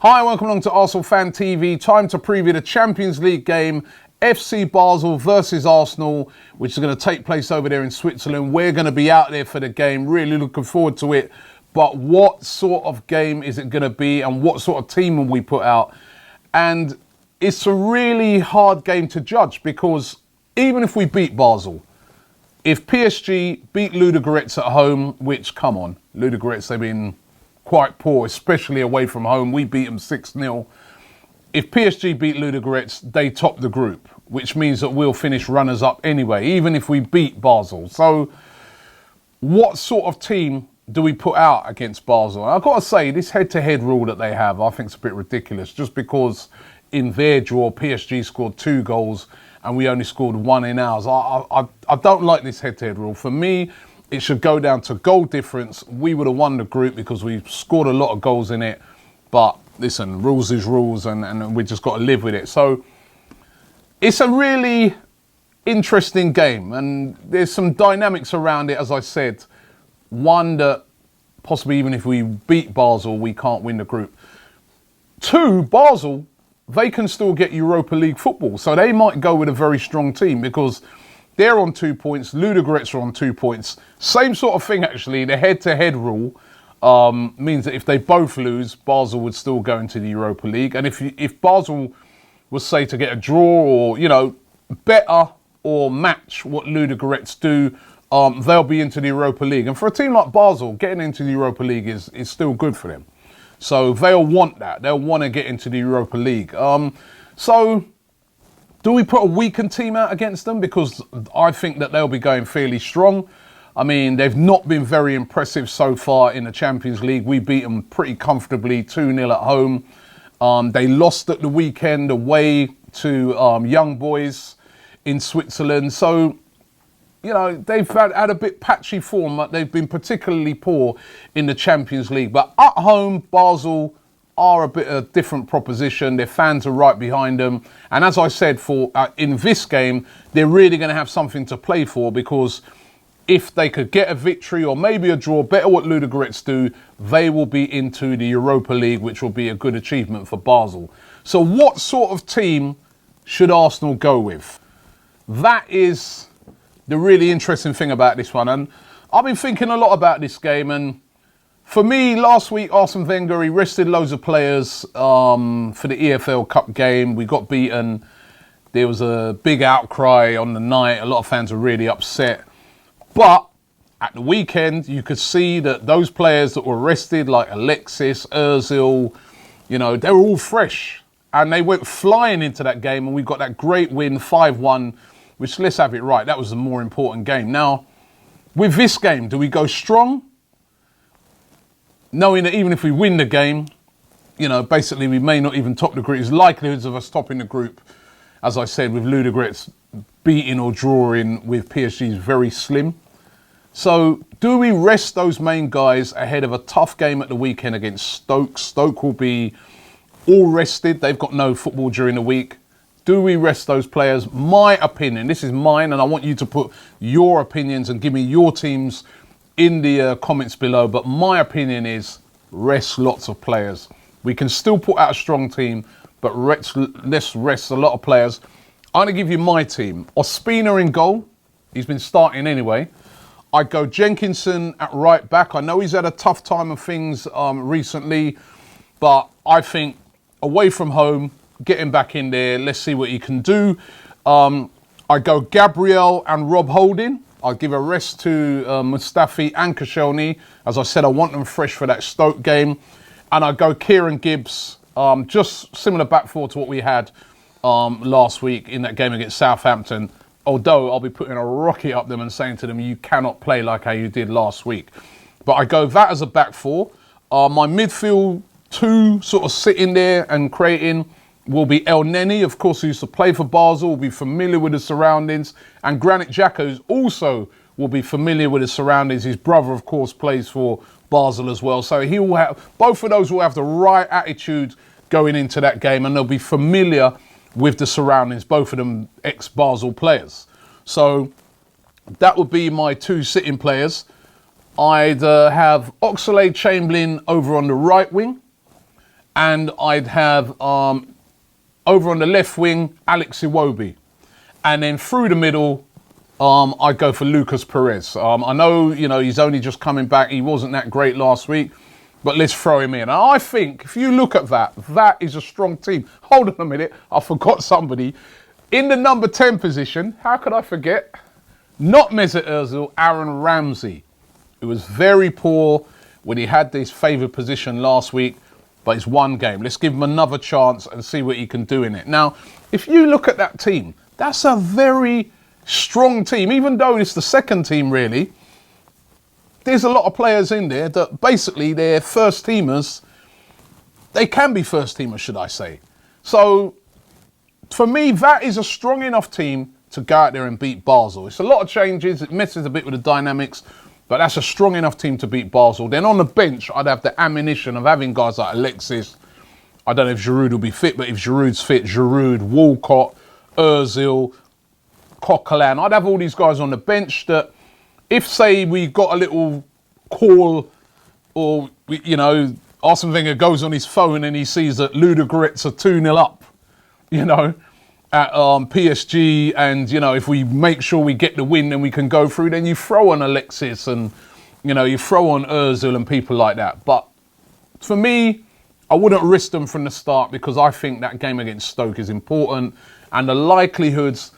Hi, welcome along to ArsenalFanTV. Time to preview the Champions League game, A.F.C. Basel versus Arsenal, which is going to take place over there in Switzerland. We're going to be out there for the game, really looking forward to it. But what sort of game is it going to be, and what sort of team will we put out? And it's a really hard game to judge, because even if we beat Basel, if PSG beat Ludogorets at home, which, come on, Ludogorets, they've been quite poor, especially away from home. We beat them 6-0. If PSG beat Ludogorets, they top the group, which means that we'll finish runners-up anyway, even if we beat Basel. So what sort of team do we put out against Basel? And I've got to say, this head-to-head rule that they have, I think it's a bit ridiculous, just because in their draw, PSG scored 2 goals and we only scored 1 in ours. I don't like this head-to-head rule. For me, it should go down to goal difference. We would have won the group because we've scored a lot of goals in it. But listen, rules is rules, and we just got to live with it. So it's a really interesting game, and there's some dynamics around it, as I said. One, that possibly even if we beat Basel, we can't win the group. 2, Basel, they can still get Europa League football. So they might go with a very strong team, because they're on 2 points. Ludogorets are on 2 points. Same sort of thing, actually. The head-to-head rule means that if they both lose, Basel would still go into the Europa League. And if Basel was, say, to get a draw or, you know, better or match what Ludogorets do, they'll be into the Europa League. And for a team like Basel, getting into the Europa League is still good for them. So they'll want that. They'll want to get into the Europa League. So do we put a weakened team out against them? Because I think that they'll be going fairly strong. I mean, they've not been very impressive so far in the Champions League. We beat them pretty comfortably, 2-0 at home. They lost at the weekend away to Young Boys in Switzerland. So, you know, they've had a bit patchy form. They've been particularly poor in the Champions League. But at home, Basel are a bit of a different proposition. Their fans are right behind them. And as I said, for in this game, they're really going to have something to play for, because if they could get a victory or maybe a draw, better what Ludogorets do, they will be into the Europa League, which will be a good achievement for Basel. So what sort of team should Arsenal go with? That is the really interesting thing about this one. And I've been thinking a lot about this game, and for me, last week, Arsene Wenger, he rested loads of players for the EFL Cup game. We got beaten. There was a big outcry on the night. A lot of fans were really upset. But at the weekend, you could see that those players that were rested, like Alexis, Ozil, you know, they were all fresh. And they went flying into that game, and we got that great win, 5-1, which, let's have it right, that was the more important game. Now, with this game, do we go strong, knowing that even if we win the game, you know, basically we may not even top the group? There's likelihoods of us topping the group, as I said, with Ludogorets beating or drawing with PSG is very slim. So do we rest those main guys ahead of a tough game at the weekend against Stoke? Stoke will be all rested. They've got no football during the week. Do we rest those players? My opinion, this is mine, and I want you to put your opinions and give me your teams in the comments below. But my opinion is rest lots of players. We can still put out a strong team, but let's rest a lot of players. I'm going to give you my team. Ospina in goal. He's been starting anyway. I go Jenkinson at right back. I know he's had a tough time of things recently, but I think away from home, get him back in there. Let's see what he can do. I go Gabriel and Rob Holding. I'll give a rest to Mustafi and Koscielny. As I said, I want them fresh for that Stoke game. And I go Kieran Gibbs, just similar back four to what we had last week in that game against Southampton. Although I'll be putting a rocket up them and saying to them, you cannot play like how you did last week. But I go that as a back four. My midfield 2 sort of sitting there and creating will be El Neni, of course, who used to play for Basel, will be familiar with the surroundings. And Granit Xhaka also will be familiar with the surroundings. His brother, of course, plays for Basel as well. So he will have, both of those will have the right attitude going into that game, and they'll be familiar with the surroundings, both of them ex-Basel players. So that would be my 2 sitting players. I'd have Oxlade-Chamberlain over on the right wing, and I'd have over on the left wing, Alex Iwobi. And then through the middle, I'd go for Lucas Perez. I know, he's only just coming back. He wasn't that great last week, but let's throw him in. And I think if you look at that, that is a strong team. Hold on a minute. I forgot somebody. In the number 10 position, how could I forget? Not Mesut Ozil, Aaron Ramsey, who was very poor when he had this favoured position last week, but it's one game. Let's give him another chance and see what he can do in it. Now, if you look at that team, that's a very strong team, even though it's the second team, really. There's a lot of players in there that basically they're first teamers. They can be first teamers, should I say. So, for me, that is a strong enough team to go out there and beat Basel. It's a lot of changes. It messes a bit with the dynamics, but that's a strong enough team to beat Basel. Then on the bench, I'd have the ammunition of having guys like Alexis. I don't know if Giroud will be fit, but if Giroud's fit, Giroud, Walcott, Ozil, Coquelin. I'd have all these guys on the bench that if, say, we got a little call or, Arsene Wenger goes on his phone and he sees that Ludogorets are 2-0 up, at PSG, and, if we make sure we get the win, then we can go through, then you throw on Alexis and, you throw on Ozil and people like that. But for me, I wouldn't risk them from the start because I think that game against Stoke is important and the likelihoods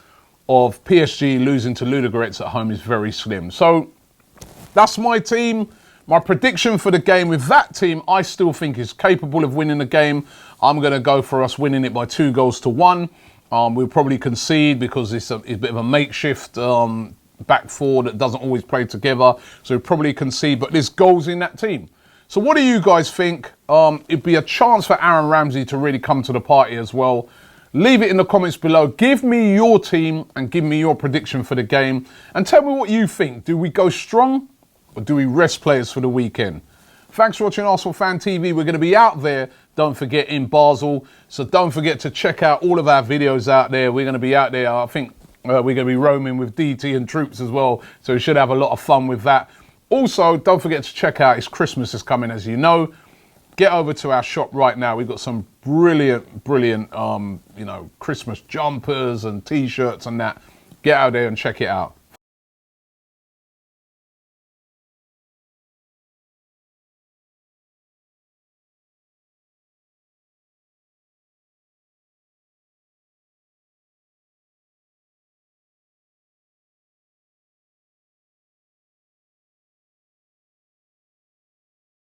of PSG losing to Ludogorets at home is very slim. So that's my team. My prediction for the game with that team, I still think is capable of winning the game. I'm going to go for us winning it by 2-1. We'll probably concede because it's a bit of a makeshift back four that doesn't always play together. So we'll probably concede, but there's goals in that team. So what do you guys think? It'd be a chance for Aaron Ramsey to really come to the party as well. Leave it in the comments below. Give me your team and give me your prediction for the game. And tell me what you think. Do we go strong or do we rest players for the weekend? Thanks for watching Arsenal Fan TV. We're going to be out there, don't forget, in Basel. So don't forget to check out all of our videos out there. We're going to be out there. I think we're going to be roaming with DT and troops as well. So we should have a lot of fun with that. Also, don't forget to check out, it's Christmas is coming, as you know. Get over to our shop right now. We've got some brilliant, Christmas jumpers and T-shirts and that. Get out there and check it out.